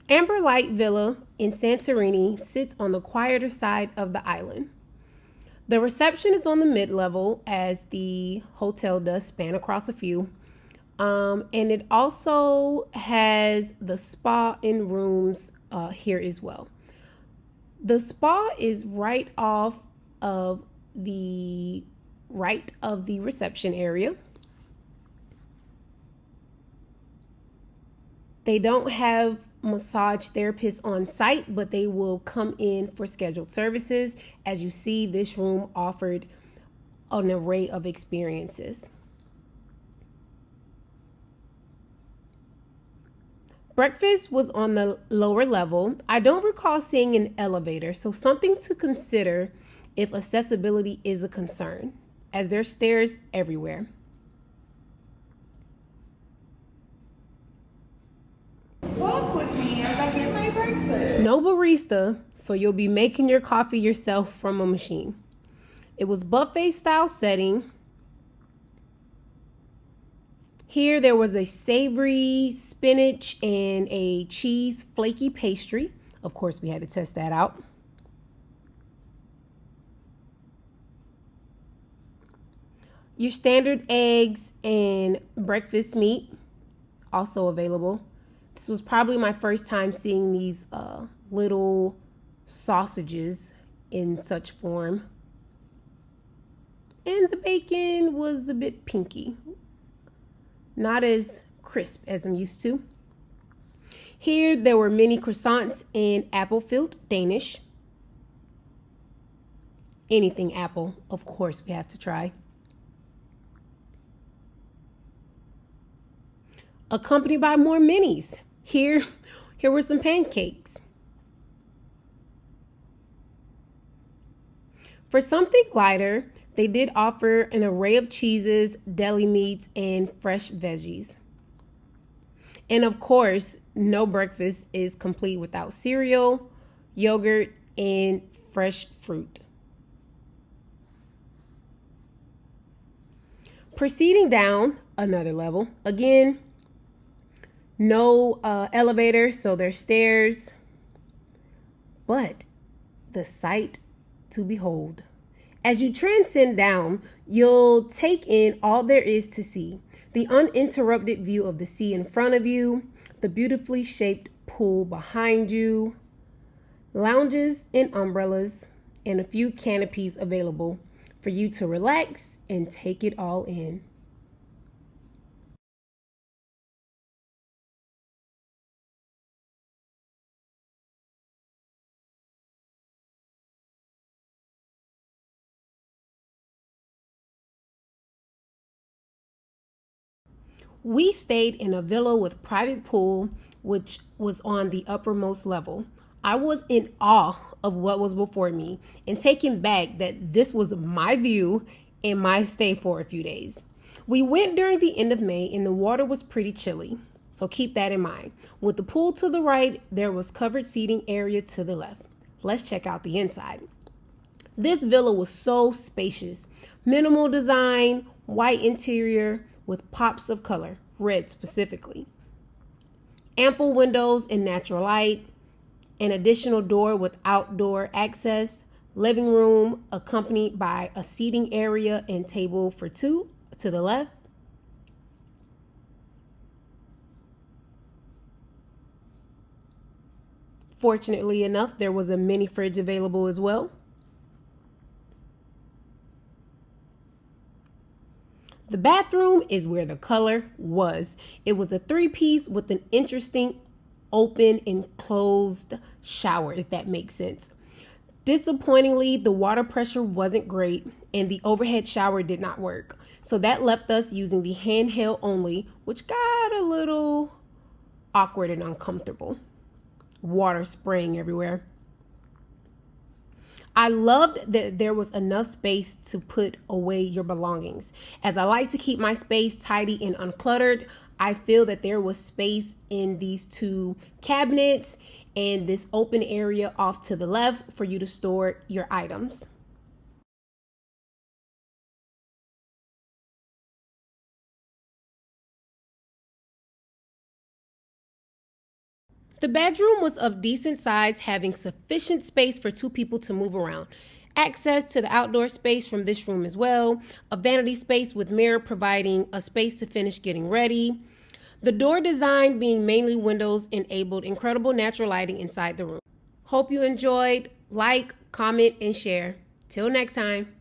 Amber Light Villa in Santorini sits on the quieter side of the island. The reception is on the mid-level as the hotel does span across a few. And it also has the spa in rooms here as well. The spa is right off of the right of the reception area. They don't have massage therapists on site, but they will come in for scheduled services. As you see, this room offered an array of experiences. Breakfast was on the lower level. I don't recall seeing an elevator, so something to consider if accessibility is a concern, as there's stairs everywhere. Walk with me as I get my breakfast. No barista, so you'll be making your coffee yourself from a machine. It was buffet style setting. Here there was a savory spinach and a cheese flaky pastry. Of course, we had to test that out. Your standard eggs and breakfast meat also available. This was probably my first time seeing these little sausages in such form. And the bacon was a bit pinky. Not as crisp as I'm used to. Here there were mini croissants and apple-filled Danish. Anything apple, of course, we have to try. Accompanied by more minis. Here were some pancakes. For something lighter, they did offer an array of cheeses, deli meats, and fresh veggies. And of course, no breakfast is complete without cereal, yogurt, and fresh fruit. Proceeding down another level, again, no elevator, so there's stairs, but the sight to behold. As you transcend down, you'll take in all there is to see. The uninterrupted view of the sea in front of you, the beautifully shaped pool behind you, lounges and umbrellas, and a few canopies available for you to relax and take it all in. We stayed in a villa with private pool, which was on the uppermost level. I was in awe of what was before me and taken back that this was my view and my stay for a few days. We went during the end of May and the water was pretty chilly, so keep that in mind. With the pool to the right, there was covered seating area to the left. Let's check out the inside. This villa was so spacious. Minimal design, white interior with pops of color, red specifically. Ample windows and natural light, an additional door with outdoor access, living room accompanied by a seating area and table for two to the left. Fortunately enough, there was a mini fridge available as well. The bathroom is where the color was. It was a three-piece with an interesting open and closed shower, if that makes sense. Disappointingly, the water pressure wasn't great and the overhead shower did not work. So that left us using the handheld only, which got a little awkward and uncomfortable. Water spraying everywhere. I loved that there was enough space to put away your belongings. As I like to keep my space tidy and uncluttered, I feel that there was space in these two cabinets and this open area off to the left for you to store your items. The bedroom was of decent size, having sufficient space for 2 people to move around. Access to the outdoor space from this room as well. A vanity space with mirror providing a space to finish getting ready. The door design being mainly windows enabled incredible natural lighting inside the room. Hope you enjoyed. Like, comment, and share. Till next time.